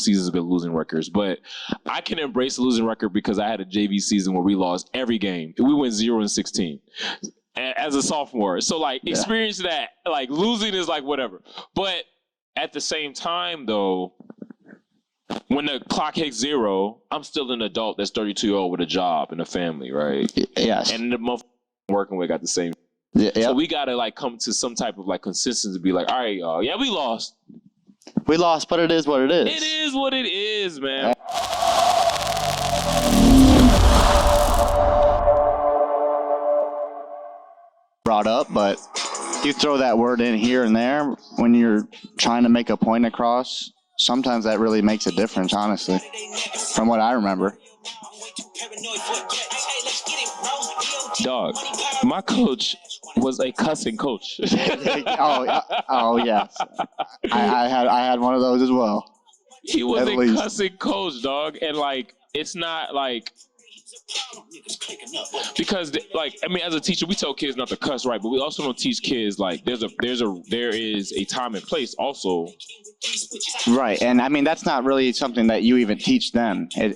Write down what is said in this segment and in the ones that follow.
seasons been losing records, but I can embrace a losing record because I had a JV season where we lost every game. We went 0-16 as a sophomore. So like experience that, like losing is like whatever. But at the same time though, when the clock hits 0, I'm still an adult that's 32-year-old with a job and a family, right? Yes. And the month working with got the same. Yeah. So we gotta like come to some type of like consistency to be like, all right, y'all, yeah, we lost. We lost, but it is what it is. It is what it is, man. Brought up, but you throw that word in here and there when you're trying to make a point across. Sometimes that really makes a difference, honestly, from what I remember. Dog, my coach was a cussing coach. oh yes, I had one of those as well. He was a cussing coach, dog, and like it's not like because like I mean, as a teacher, we tell kids not to cuss, right? But we also don't teach kids like there is a time and place also. Right, and I mean that's not really something that you even teach them. You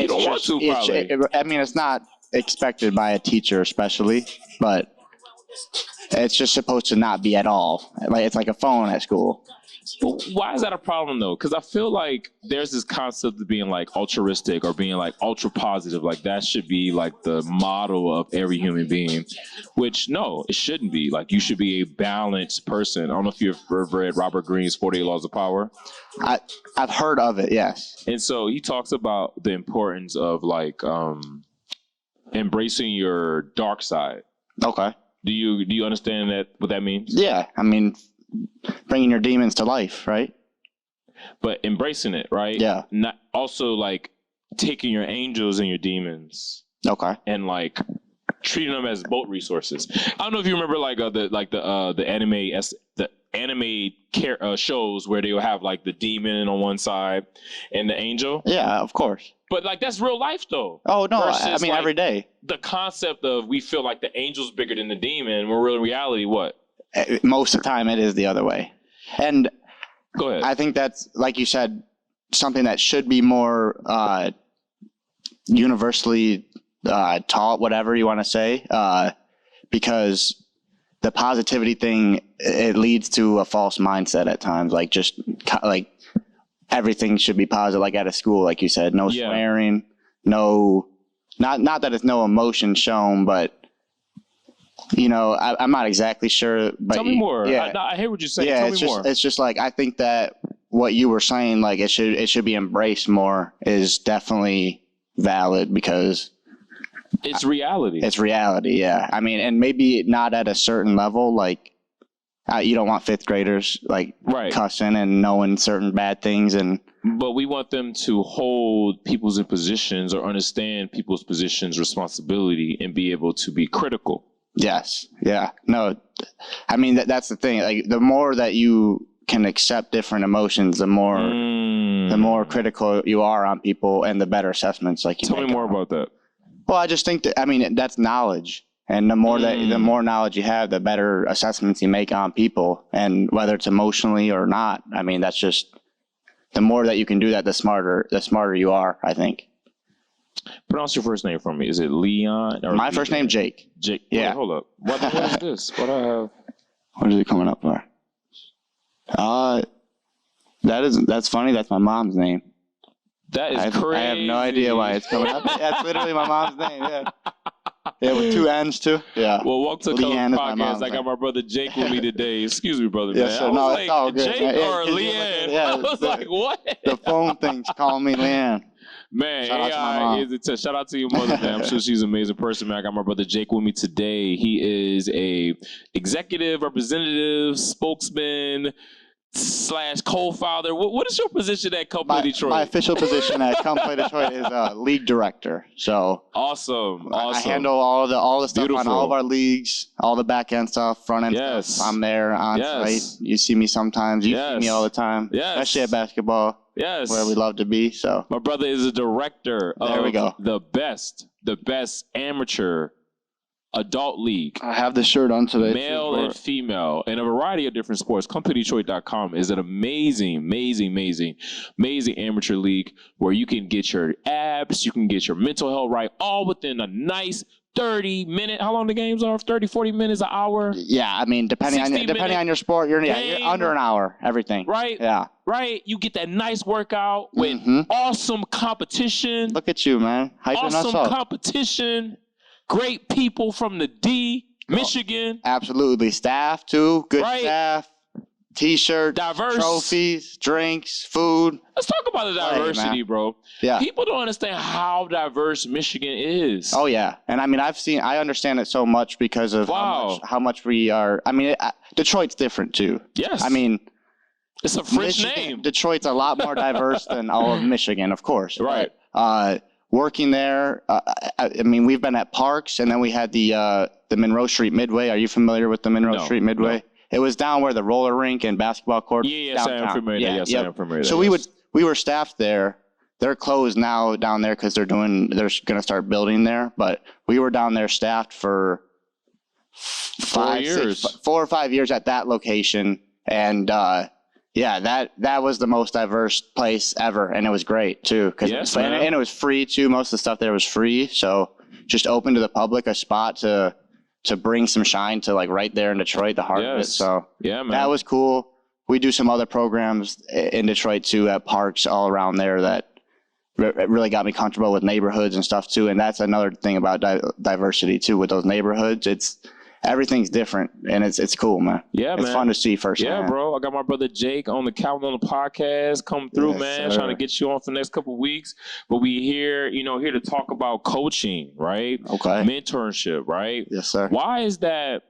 don't want to, probably. I mean, it's not expected by a teacher, especially, but it's just supposed to not be at all. Like it's like a phone at school. But why is that a problem though? Because I feel like there's this concept of being like altruistic or being like ultra positive. Like that should be like the model of every human being, which no, it shouldn't be. Like you should be a balanced person. I don't know if you've ever read Robert Greene's 48 Laws of Power. I've heard of it, yes. And so he talks about the importance of like embracing your dark side. Okay. Do you understand that what that means? Yeah, I mean, bringing your demons to life, right? But embracing it, right? Yeah. Not also like taking your angels and your demons. Okay. And like treating them as boat resources. I don't know if you remember like the anime shows where they will have like the demon on one side and the angel. Yeah, of course. But like that's real life though. Oh no, Versus, I mean like, every day. The concept of we feel like the angel's bigger than the demon, when real in reality what? Most of the time it is the other way. And go ahead. I think that's, like you said, something that should be more universally taught, whatever you want to say, because the positivity thing, it leads to a false mindset at times. Like just like everything should be positive, like at a school, like you said, no swearing, no, not that it's no emotion shown, but you know, I'm not exactly sure. But tell me more. Yeah, I hear what you're saying. Yeah, tell me more. It's just like I think that what you were saying, like it should be embraced more, is definitely valid because it's reality. It's reality, yeah. I mean, and maybe not at a certain level. Like you don't want fifth graders like cussing and knowing certain bad things, but we want them to hold people's in positions or understand people's positions, responsibility, and be able to be critical. Yes. Yeah. No, I mean, that's the thing. Like the more that you can accept different emotions, the more critical you are on people and the better assessments. Like tell me more about that. Well, I just think that, I mean, that's knowledge. And the more knowledge you have, the better assessments you make on people, and whether it's emotionally or not. I mean, that's just the more that you can do that, the smarter you are, I think. Pronounce your first name for me. Is it Leon? Or my first name, Jake. Jake. Yeah. Wait, hold up. What is this? What I have? What is it coming up for? That's funny. That's my mom's name. That is crazy. I have no idea why it's coming up. That's literally my mom's name. Yeah. Yeah, with 2 N's too. Yeah. Well, welcome to Color Podcast. I got my brother Jake with me today. Excuse me, brother. Yes, man. sir. No, like, it's all good. Jake or Leanne? I was like, what? The phone thing's calling me Leanne. Man, shout out to your mother, man. I'm sure she's an amazing person, man. I got my brother Jake with me today. He is a executive, representative, spokesman, / co-founder. What is your position at Company Detroit? My official position at Company Detroit is league director. So awesome. I handle all the stuff on all of our leagues, all the back end stuff, front end stuff. I'm there on site. You see me sometimes. You see me all the time. Especially at basketball. Yes. Where we love to be. So my brother is a director of there we go. the best amateur adult league. I have the shirt on today. Male and female, and a variety of different sports. Come to Detroit.com is an amazing amateur league where you can get your abs, you can get your mental health right, all within a nice 30-minute. How long the games are? 30, 40 minutes, an hour? Yeah, I mean, depending on your sport, you're under an hour, everything. Right? Yeah. Right? You get that nice workout with awesome competition. Look at you, man. Hyping us up. Awesome competition. Great people from the D, Michigan. Absolutely. Staff, too. Good staff. T-shirts, diverse trophies, drinks, food. Let's talk about the diversity, bro. Yeah. People don't understand how diverse Michigan is. Oh, yeah. And I mean, I understand it so much because of how much we are. I mean, Detroit's different, too. Yes. I mean, it's a French name. Detroit's a lot more diverse than all of Michigan, of course. Right. But, working there, I mean, we've been at Parks, and then we had the Monroe Street Midway. Are you familiar with the Monroe Street Midway? No. It was down where the roller rink and basketball court. Yeah, I am familiar. I am familiar. So we were staffed there. They're closed now down there because they're going to start building there. But we were down there staffed for 4 or 5 years at that location, and that was the most diverse place ever, and it was great too. And it was free too. Most of the stuff there was free, so just open to the public, a spot to bring some shine to like right there in Detroit, the heart of it. So yeah, man, that was cool. We do some other programs in Detroit too at parks all around there that really got me comfortable with neighborhoods and stuff too. And that's another thing about diversity too with those neighborhoods. Everything's different, and it's cool, man. Yeah, it's fun to see firsthand. Yeah, bro. I got my brother Jake on the calendar on the podcast. Come through, man. Sir. Trying to get you on for the next couple of weeks. But we here to talk about coaching, right? Okay. Mentorship, right? Yes, sir. Why is that?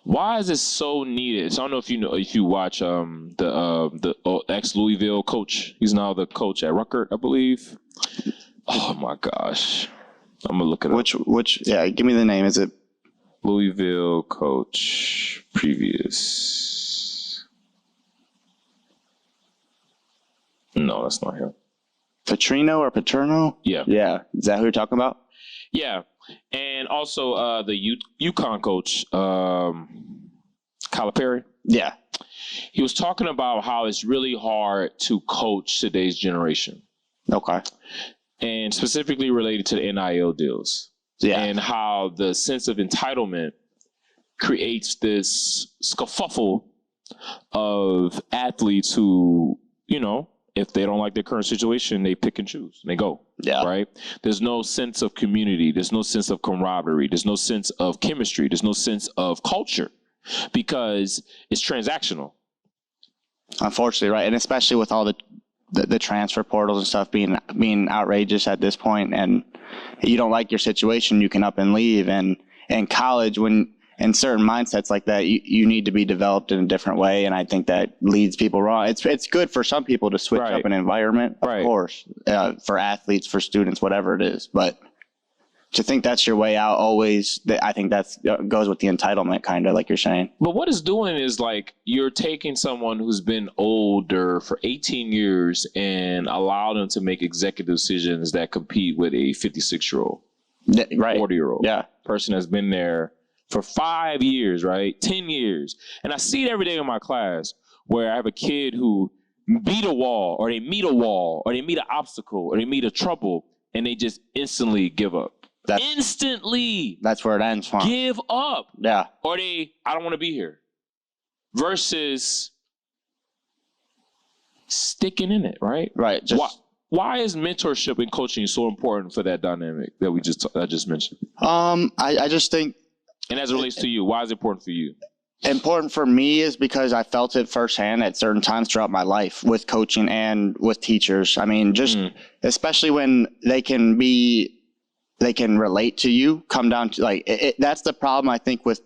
Why is it so needed? So I don't know if you watch the ex Louisville coach. He's now the coach at Rutgers, I believe. Oh my gosh, I'm gonna look it up. Which? Yeah, give me the name. Is it? Louisville coach previous. No, that's not him. Petrino or Paterno? Yeah. Yeah. Is that who you're talking about? Yeah. And also the UConn coach, Calipari. Yeah. He was talking about how it's really hard to coach today's generation. Okay. And specifically related to the NIL deals. Yeah. And how the sense of entitlement creates this scuffle of athletes who, if they don't like their current situation, they pick and choose and they go. Yeah. Right? There's no sense of community. There's no sense of camaraderie. There's no sense of chemistry. There's no sense of culture because it's transactional. Unfortunately, right. And especially with all the transfer portals and stuff being outrageous at this point, and you don't like your situation, you can up and leave. And in college, when in certain mindsets like that, you need to be developed in a different way. And I think that leads people wrong. It's good for some people to switch up an environment, of course, for athletes, for students, whatever it is. But to think that's your way out always, I think that goes with the entitlement, kind of like you're saying. But what it's doing is like you're taking someone who's been older for 18 years and allow them to make executive decisions that compete with a 56-year-old, right, 40-year-old, yeah, person that's been there for 5 years, right, 10 years. And I see it every day in my class where I have a kid who beat a wall, or they meet a wall, or they meet an obstacle, or they meet a trouble, and they just instantly give up. Instantly. That's where it ends from. Give up. Yeah. Or I don't want to be here. Versus sticking in it, right? Right. Why is mentorship and coaching so important for that dynamic that I just mentioned? I just think. And as it relates to you, why is it important for you? Important for me is because I felt it firsthand at certain times throughout my life with coaching and with teachers. I mean, just especially when they can relate to you, come down to that's the problem I think with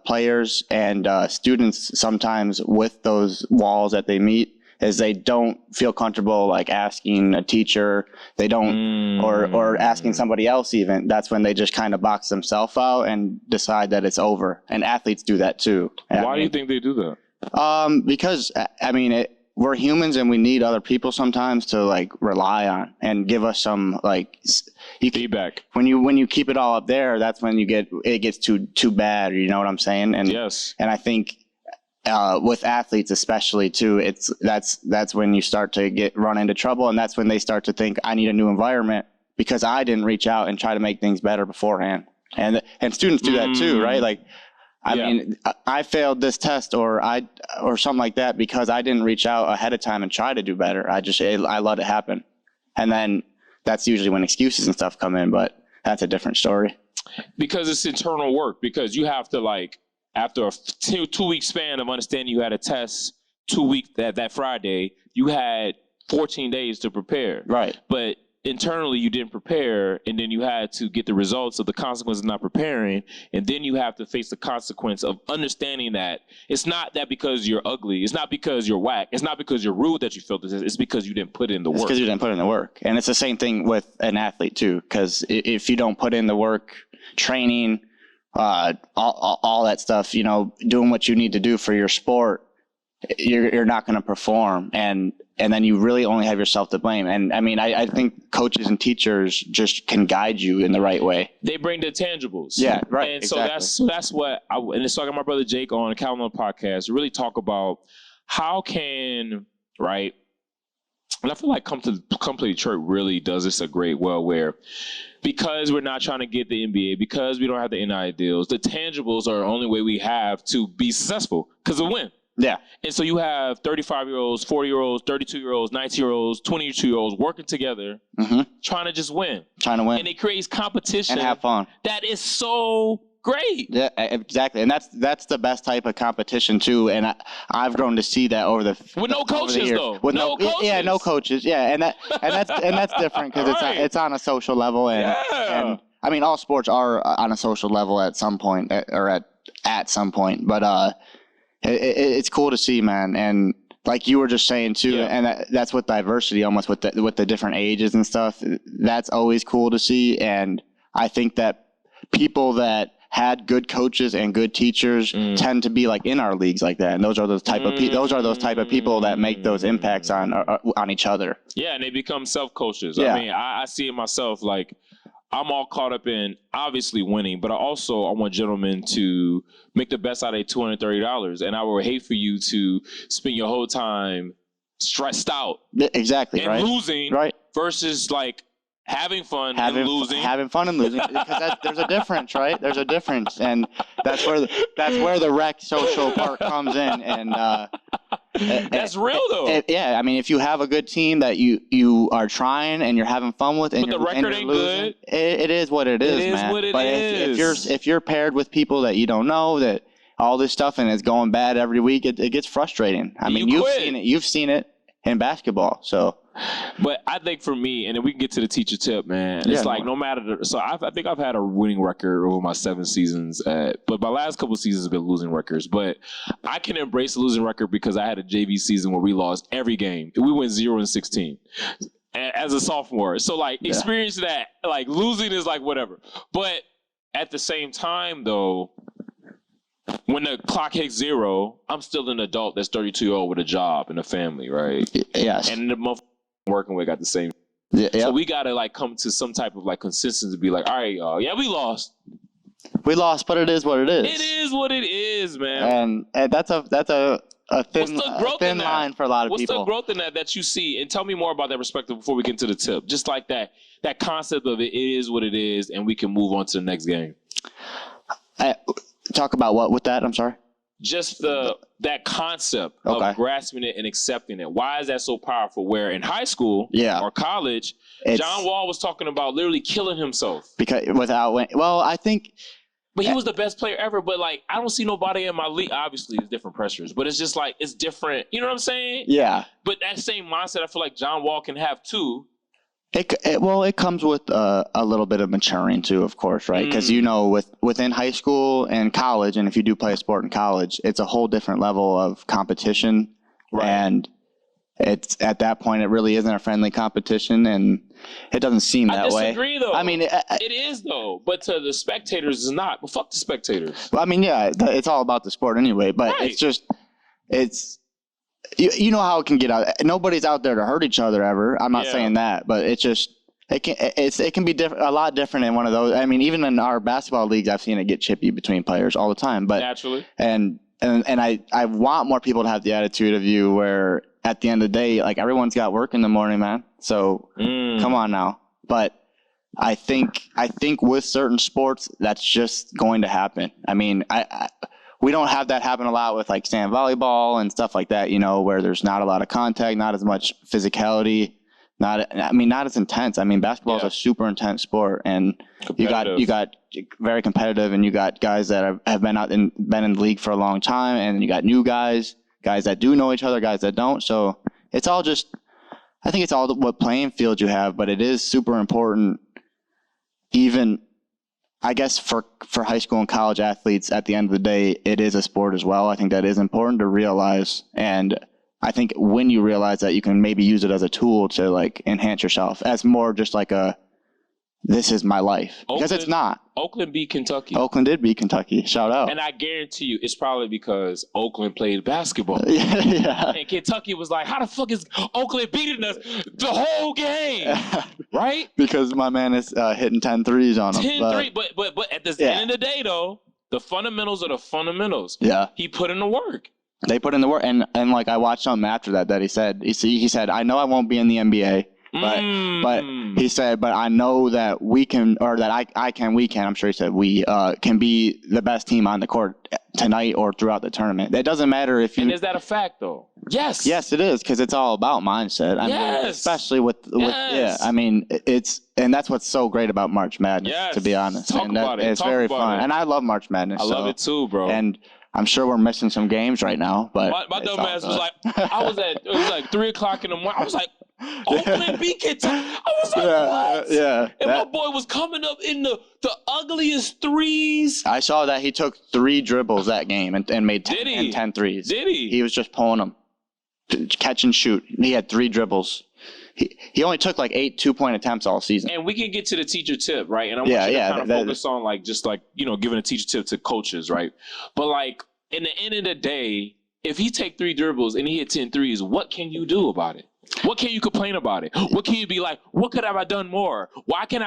players and students sometimes with those walls that they meet is they don't feel comfortable like asking a teacher, they don't or asking somebody else even. That's when they just kind of box themselves out and decide that it's over. And athletes do that too. Why do you think they do that? Because I mean we're humans and we need other people sometimes to like rely on and give us some like feedback. When you keep it all up there, that's when it gets too bad. You know what I'm saying? And yes, and I think with athletes especially too, that's when you start to run into trouble, and that's when they start to think, I need a new environment because I didn't reach out and try to make things better beforehand. And students do that too, right? Like, I mean, I failed this test or something like that because I didn't reach out ahead of time and try to do better. I let it happen. And then that's usually when excuses and stuff come in, but that's a different story. Because it's internal work, because you have to, like, after a 2-week span of understanding you had a test 2 weeks that Friday, you had 14 days to prepare. Right. But internally you didn't prepare, and then you had to get the results of the consequence of not preparing, and then you have to face the consequence of understanding that it's not that because you're ugly, it's not because you're whack, it's not because you're rude that you failed this, it's because you didn't put in the work. It's because you didn't put in the work. And it's the same thing with an athlete too, because if you don't put in the work, training, all that stuff, you know, doing what you need to do for your sport, you're not going to perform, and then you really only have yourself to blame. And I mean, I think coaches and teachers just can guide you in the right way. They bring the tangibles. Yeah, right. And exactly. so that's what and it's talking to my brother Jake on the Calvin podcast, really talk about how can, right? And I feel like Come to Detroit really does this a great well, where because we're not trying to get the NBA, because we don't have the NIL deals, the tangibles are the only way we have to be successful, because of win. Yeah. And so you have 35-year-olds, 40-year-olds, 32-year-olds, 19-year-olds, 22-year-olds working together, trying to just win. Trying to win. And it creates competition. And have fun. That is so great. Yeah, exactly. And that's the best type of competition too. And I've grown to see that with no coaches though. With no coaches. Yeah, no coaches. Yeah, and that's different because right. it's on a social level, and I mean, all sports are on a social level at some point, or at some point, but it's cool to see, man. And like you were just saying too, and that's with diversity, almost with the different ages and stuff. That's always cool to see. And I think that people that had good coaches and good teachers tend to be like in our leagues like that. And those are those type of people that make those impacts on each other. Yeah, and they become self-coaches. Yeah. I mean, I see it myself. Like, I'm all caught up in obviously winning, but I want gentlemen to make the best out of $230. And I would hate for you to spend your whole time stressed out. Exactly. And right. losing. Right. Versus like having fun and losing. Having fun and losing. Because there's a difference, right? There's a difference. And that's where the rec social part comes in. And that's real though. Yeah, I mean, if you have a good team that you are trying and you're having fun with, and but the record ain't losing, good. It is what it is, man. What it but is. if you're paired with people that you don't know, that all this stuff and it's going bad every week, it gets frustrating. I mean, you've seen it in basketball, so. But I think for me, and then we can get to the teacher tip, man. It's like no matter I think I've had a winning record over my 7 seasons, but my last couple of seasons have been losing records. But I can embrace a losing record because I had a JV season where we lost every game. We went 0-16 as a sophomore. So like experience that, like losing is like whatever. But at the same time, though, when the clock hits 0, I'm still an adult that's 32-year-old with a job and a family, right? Yes. And the month working with got the same. Yeah. So we gotta like come to some type of like consistency to be like, all right, y'all, we lost. We lost, but it is what it is. It is what it is, man. And that's a thin line for a lot of people. What's the growth in that you see? And tell me more about that perspective before we get to the tip. Just like that concept of it is what it is, and we can move on to the next game. Talk about what with that? I'm sorry. Just that concept of grasping it and accepting it. Why is that so powerful? Where in high school or college, John Wall was talking about literally killing himself. Because I think. But he was the best player ever. But like, I don't see nobody in my league. Obviously, it's different pressures, but it's just like it's different. You know what I'm saying? Yeah. But that same mindset, I feel like John Wall can have too. It comes with a little bit of maturing too, of course, right? Because within high school and college, and if you do play a sport in college, it's a whole different level of competition, right. And it's at that point it really isn't a friendly competition, and it doesn't seem that way. I disagree, though. I mean, it is though, but to the spectators, it's not. But fuck the spectators. Well, I mean, yeah, it's all about the sport anyway, but right. it's you know how it can get out. Nobody's out there to hurt each other ever. I'm not Yeah. saying that, but it can be a lot different in one of those. I mean, even in our basketball leagues, I've seen it get chippy between players all the time. But Naturally. and I want more people to have the attitude of you where at the end of the day, like everyone's got work in the morning, man. So come on now. But I think with certain sports, that's just going to happen. I mean, we don't have that happen a lot with like sand volleyball and stuff like that, you know, where there's not a lot of contact, not as much physicality, not as intense. I mean, basketball is a super intense sport, and you got very competitive, and you got guys that have been in the league for a long time, and you got new guys that do know each other, guys that don't. So it's all just, I think it's all what playing field you have, but it is super important, even I guess for high school and college athletes. At the end of the day, it is a sport as well. I think that is important to realize, and I think when you realize that, you can maybe use it as a tool to like enhance yourself as more just like this is my life. Because it's not. Oakland beat Kentucky. Oakland did beat Kentucky. Shout out. And I guarantee you, it's probably because Oakland played basketball. Yeah. And Kentucky was like, how the fuck is Oakland beating us the whole game? Right? Because my man is hitting 10 threes on him. 10-3. But at the end of the day, though, the fundamentals are the fundamentals. Yeah. He put in the work. They put in the work. And like I watched something after that he said, I know I won't be in the NBA. But he said, but I know that we can, or that we can, I'm sure he said we can be the best team on the court tonight or throughout the tournament. It doesn't matter if you. And is that a fact, though? Yes. Yes, it is, because it's all about mindset. I mean, especially with I mean, and that's what's so great about March Madness, to be honest. It's very fun. And I love March Madness. I love it too, bro. And I'm sure we're missing some games right now, but my dumb ass was like, it was like 3:00 in the morning. I was like, Oakland beat Kentucky. I was like, what? Yeah. And my boy was coming up in the ugliest threes. I saw that he took 3 dribbles that game and made 10 threes. Did he? He was just pulling them, catch and shoot. He had 3 dribbles. He only took like 8 2-point attempts all season. And we can get to the teacher tip, right? And I want you to kind of focus on like just like, you know, giving a teacher tip to coaches, right? But like in the end of the day, if he take 3 dribbles and he hit 10 threes, what can you do about it? What can you complain about it? What can you be like, what could have I done more? Why should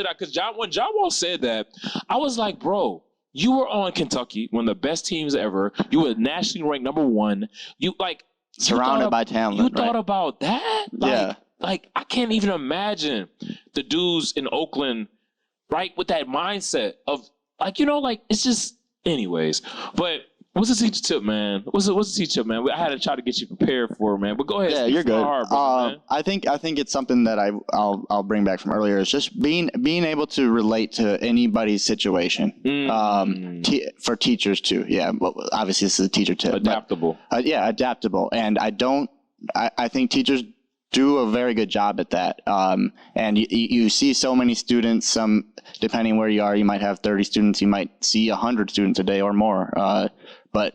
I? Because when John Wall said that, I was like, bro, you were on Kentucky, one of the best teams ever. You were nationally ranked #1. You like surrounded by talent. You thought about that? Like I can't even imagine the dudes in Oakland, right, with that mindset of like, you know, like it's just anyways. But what's the teacher tip, man? What's the teacher tip, man? I had to try to get you prepared for it, man. But go ahead. Yeah, you're good. Hard, brother, I think it's something that I'll bring back from earlier. It's just being able to relate to anybody's situation. For teachers too. Yeah, well, obviously this is a teacher tip. Adaptable. But, adaptable. And I think teachers do a very good job at that. And you see so many students. Some, depending where you are, you might have 30 students. You might see 100 students a day or more. But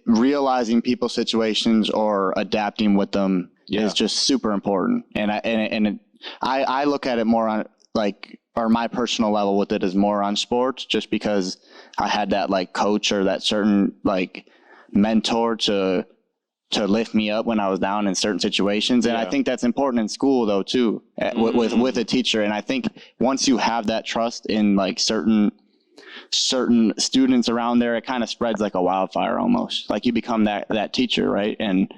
realizing people's situations or adapting with them is just super important. And I look at it more on like, or my personal level with it is more on sports, just because I had that like coach or that certain like mentor to lift me up when I was down in certain situations. And I think that's important in school though too, with a teacher. And I think once you have that trust in like certain students around there, it kind of spreads like a wildfire almost. Like you become that teacher, right? And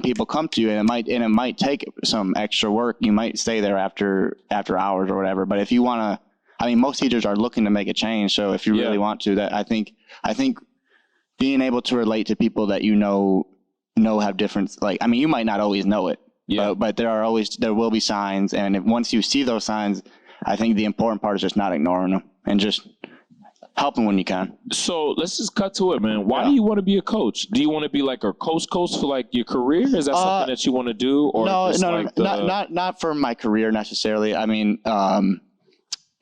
people come to you, and it might take some extra work. You might stay there after hours or whatever. But if you want to, I mean, most teachers are looking to make a change. So if you really want to, that I think being able to relate to people that you know have different, like, I mean, you might not always know it, but there will be signs. And once you see those signs, I think the important part is just not ignoring them and just helping when you can. So let's just cut to it, man. Why do you want to be a coach? Do you want to be like a coach for like your career? Is that something that you want to do? Or not for my career necessarily. I mean,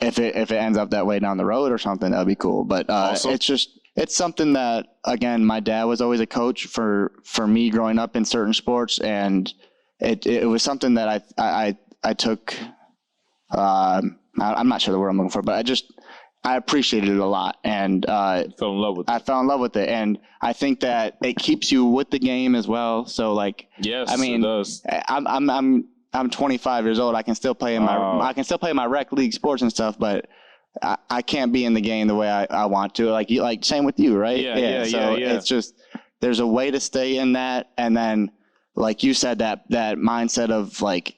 if it ends up that way down the road or something, that'd be cool. But it's something that, again, my dad was always a coach for me growing up in certain sports, and it was something that I took. I'm not sure the word I'm looking for, but I appreciated it a lot, and Fell in love with it. I fell in love with it, and I think that it keeps you with the game as well. So like, Yes, I mean, it does. I'm 25 years old. I can still play in my rec league sports and stuff, but I can't be in the game the way I want to. Like same with you, right? Yeah. It's just there's a way to stay in that, and then like you said, that mindset of like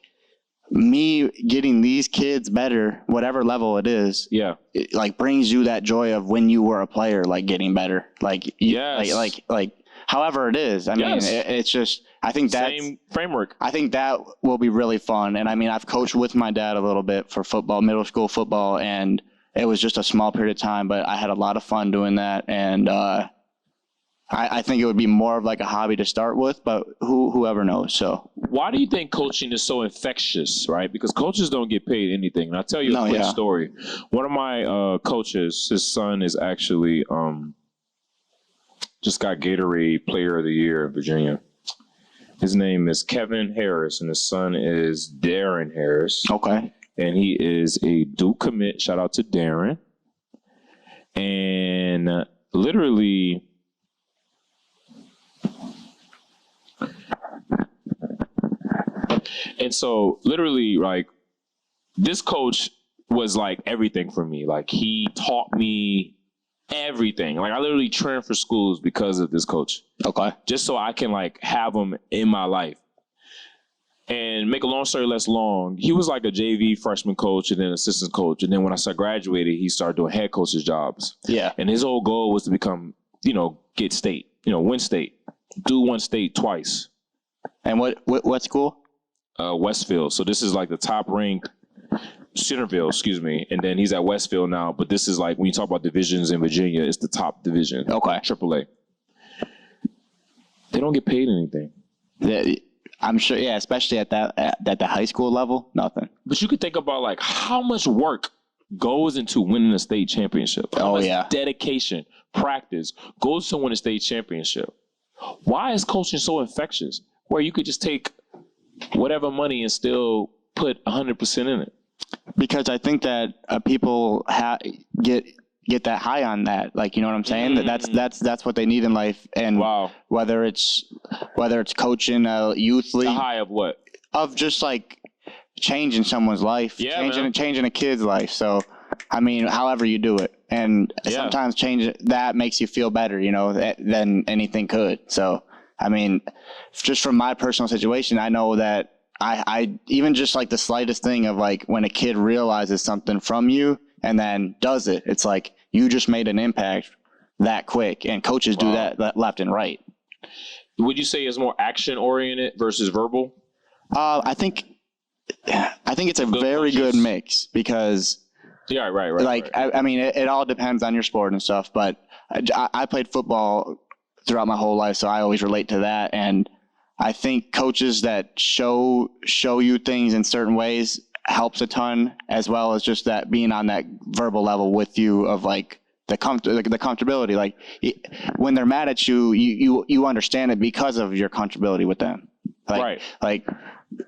me getting these kids better, whatever level it is. Yeah. It, like brings you that joy of when you were a player, like getting better, like like however it is. I mean, it's just I think that's same framework. I think that will be really fun. And I mean, I've coached with my dad a little bit for football, middle school football, and it was just a small period of time, but I had a lot of fun doing that. And I think it would be more of like a hobby to start with, but whoever knows. So why do you think coaching is so infectious, right? Because coaches don't get paid anything. And I'll tell you a quick story. One of my coaches, his son is actually just got Gatorade Player of the Year in Virginia. His name is Kevin Harris, and his son is Darren Harris. Okay. And he is a Duke commit. Shout out to Darren. And literally, like, this coach was like everything for me. Like, he taught me everything. Like, I literally transferred schools because of this coach. Okay. Just so I can like have him in my life. And make a long story less long, he was like a JV freshman coach and then assistant coach. And then when I graduated, he started doing head coach's jobs. Yeah. And his whole goal was to become, get state, win state, do one state twice. And what school? Westfield. So this is like the top ranked Centerville, excuse me. And then he's at Westfield now. But this is like, when you talk about divisions in Virginia, it's the top division. Okay. AAA. They don't get paid anything. I'm sure, yeah, especially at the high school level, nothing. But you could think about like how much work goes into winning a state championship. How much dedication, practice goes to win a state championship. Why is coaching so infectious? Where you could just take whatever money and still put 100% in it. Because I think that people get that high on that, like, you know what I'm saying? That's what they need in life. And whether it's coaching a youth league, the high of what? Of just like changing someone's life, changing a kid's life. So I mean, however you do it, and sometimes change that makes you feel better, than anything could. So I mean, just from my personal situation, I know that I even just like the slightest thing of like when a kid realizes something from you and then does it, it's like you just made an impact that quick, and coaches do that left and right. Would you say it's more action oriented versus verbal? I think it's a very good mix because right. Like I mean, it all depends on your sport and stuff. But I played football throughout my whole life, so I always relate to that. And I think coaches that show you things in certain ways helps a ton, as well as just that being on that verbal level with you of like the comfortability. Like when they're mad at you, you understand it because of your comfortability with them. Like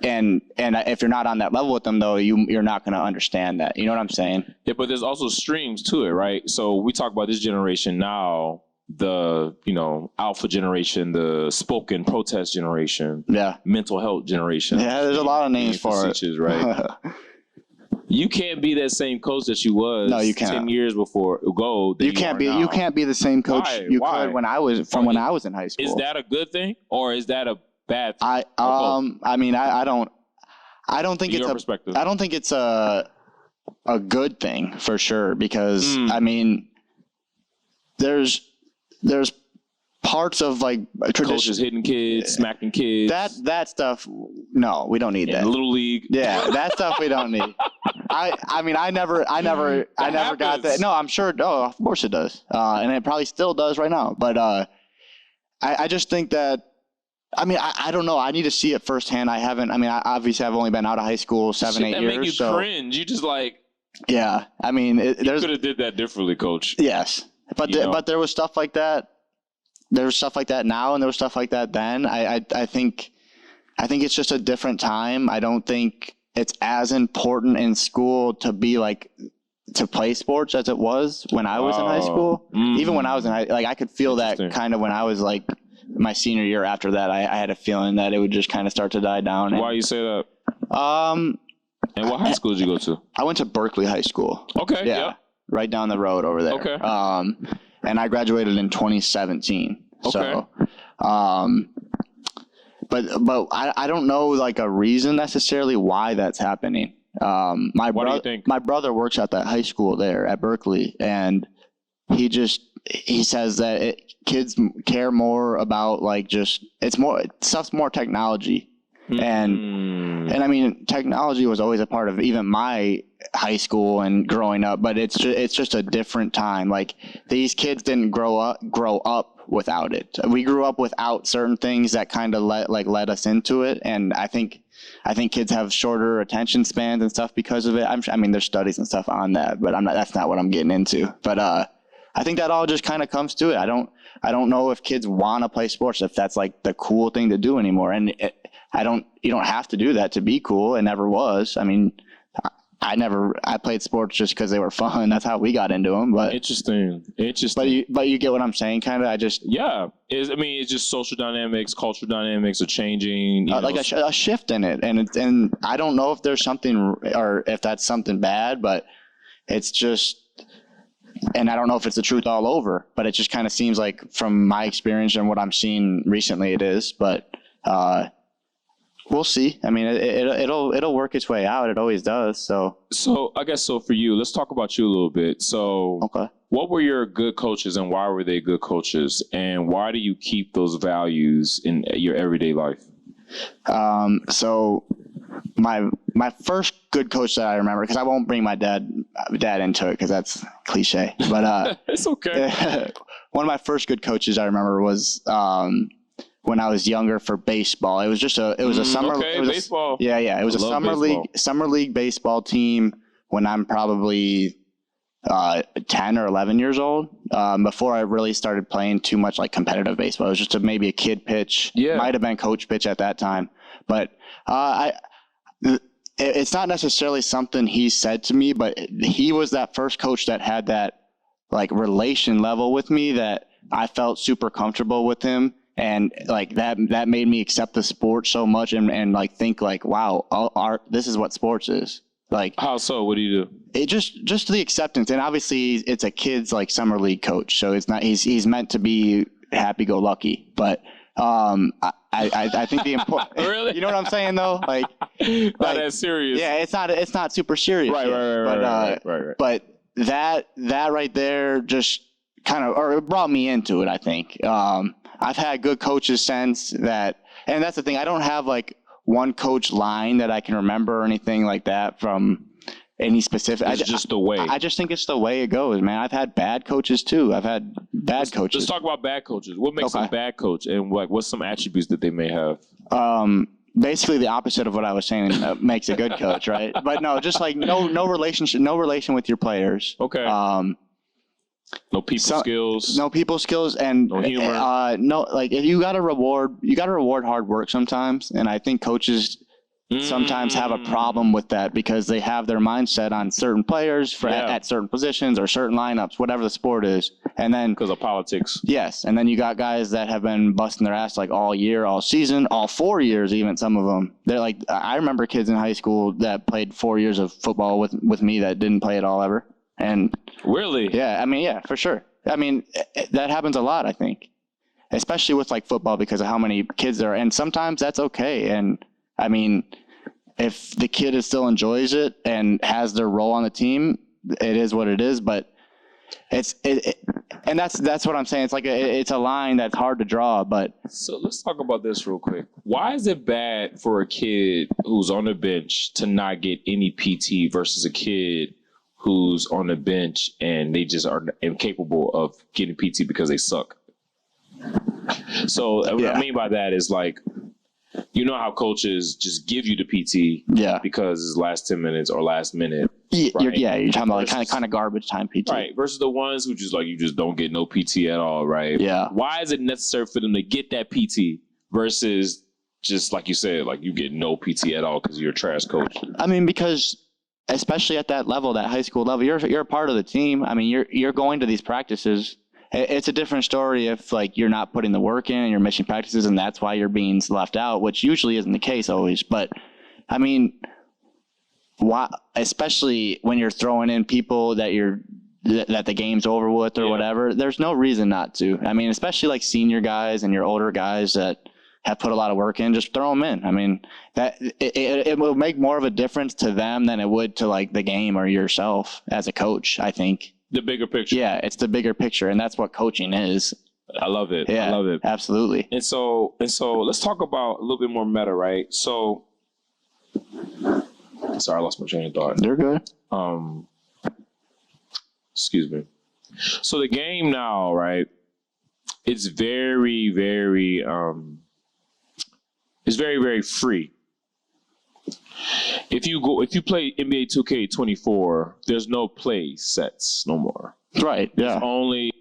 and if you're not on that level with them though, you're not going to understand that. You know what I'm saying? Yeah, but there's also streams to it, right? So we talk about this generation now, the alpha generation, the spoken protest generation, mental health generation. Yeah, there's a lot of names for it, right? You can't be that same coach that you was 10 years before ago. You can't be the same coach could when I was in high school. Is that a good thing or is that a bad thing? I mean, I don't think I don't think it's a good thing for sure, because I mean, there's parts of like tradition, coaches hitting kids, smacking kids. That stuff. No, we don't need that. Little league. Yeah, that stuff we don't need. I mean, I never got that. No, I'm sure. Oh, of course it does, and it probably still does right now. But I just think that. I mean, I don't know. I need to see it firsthand. I haven't. I mean, obviously I've only been out of high school 7-8 years. That make you cringe. You just like. Yeah, I mean, you could have did that differently, coach. Yes, but there was stuff like that. There was stuff like that now, and there was stuff like that then. I think it's just a different time. I don't think it's as important in school to be like to play sports as it was when I was in high school. Even when I was in I could feel that kind of when I was like my senior year. After that, I had a feeling that it would just kind of start to die down. Why you say that? And what high school did you go to? I went to Berkeley High School. Okay. Yeah. Right down the road over there. Okay. And I graduated in 2017. Okay. So, but I don't know like a reason necessarily why that's happening. Why do you think? My brother works at that high school there at Berkeley, and he says that kids care more about like stuff's more technology. And I mean, technology was always a part of even my high school and growing up, but it's just a different time. Like these kids didn't grow up without it. We grew up without certain things that kind of led us into it. And I think kids have shorter attention spans and stuff because of it. I mean, there's studies and stuff on that, but that's not what I'm getting into. But I think that all just kind of comes to it. I don't know if kids want to play sports, if that's like the cool thing to do anymore. And you don't have to do that to be cool. It never was. I mean, I played sports just because they were fun. That's how we got into them. But interesting. But you get what I'm saying, kind of. It's just social dynamics, cultural dynamics are changing. Like a shift in it, and I don't know if there's something or if that's something bad, but it's just. And I don't know if it's the truth all over, but it just kind of seems like from my experience and what I'm seeing recently, it is. But we'll see. I mean, it'll work its way out. It always does. So I guess for you, let's talk about you a little bit. So, okay. What were your good coaches, and why were they good coaches, and why do you keep those values in your everyday life? So my first good coach that I remember, because I won't bring my dad into it because that's cliche, but it's okay. One of my first good coaches I remember was when I was younger for baseball. It was a summer. Okay, baseball. It was a summer league baseball team when I'm probably 10 or 11 years old. Before I really started playing too much like competitive baseball. It was just maybe a kid pitch. Yeah, might have been coach pitch at that time, but it's not necessarily something he said to me, but he was that first coach that had that like relation level with me that I felt super comfortable with him. And like that made me accept the sport so much and like think like, wow, this is what sports is. Like how so? What do you do? It just the acceptance, and obviously it's a kid's like summer league coach, so it's not he's meant to be happy go lucky, but I think the important really, you know what I'm saying though, like not as serious. Yeah, it's not super serious. Right. But that right there just kind of it brought me into it. I think I've had good coaches since that, and that's the thing. I don't have like one coach line that I can remember or anything like that from any specific. It's just the way. I just think it's the way it goes, man. I've had bad coaches too. I've had bad coaches. Let's talk about bad coaches. What makes a bad coach, and what's some attributes that they may have? Basically the opposite of what I was saying makes a good coach, right? But no, just like no relation with your players. Okay. No people skills. No people skills, and no humor. Like if you gotta reward hard work sometimes, and I think coaches sometimes have a problem with that because they have their mindset on certain players at certain positions or certain lineups, whatever the sport is, and then because of politics. Yes, and then you got guys that have been busting their ass like all year, all season, all 4 years, even some of them. They're like, I remember kids in high school that played 4 years of football with me that didn't play at all ever. And really? Yeah, I mean, yeah, for sure. I mean, that happens a lot, I think, especially with like football because of how many kids there are. And sometimes that's okay. And I mean, if the kid still enjoys it and has their role on the team, it is what it is. But and that's what I'm saying. It's like it's a line that's hard to draw. But so let's talk about this real quick. Why is it bad for a kid who's on the bench to not get any PT versus a kid who's on the bench and they just are incapable of getting PT because they suck? So what I mean by that is like, you know how coaches just give you the PT because it's last 10 minutes or last minute. Right? You're talking about like kind of garbage time PT. Right, versus the ones who just like, you just don't get no PT at all, right? Yeah. Why is it necessary for them to get that PT versus just like you said, like you get no PT at all because you're a trash coach? I mean, because especially at that level, that high school level, you're a part of the team. I mean, you're going to these practices. It's a different story if like you're not putting the work in and you're missing practices, and that's why you're being left out, which usually isn't the case always. But I mean, why, especially when you're throwing in people that the game's over with or whatever, there's no reason not to. I mean, especially like senior guys and your older guys that have put a lot of work in, just throw them in. I mean, that it will make more of a difference to them than it would to like the game or yourself as a coach, I think. The bigger picture. Yeah, it's the bigger picture, and that's what coaching is. I love it. Yeah, I love it. Absolutely. And so let's talk about a little bit more meta, right? So, sorry, I lost my train of thought. They're good. Excuse me. So the game now, right? It's very, very, it's very, very free. If you play NBA 2K24, there's no play sets no more. Right. Yeah. It's only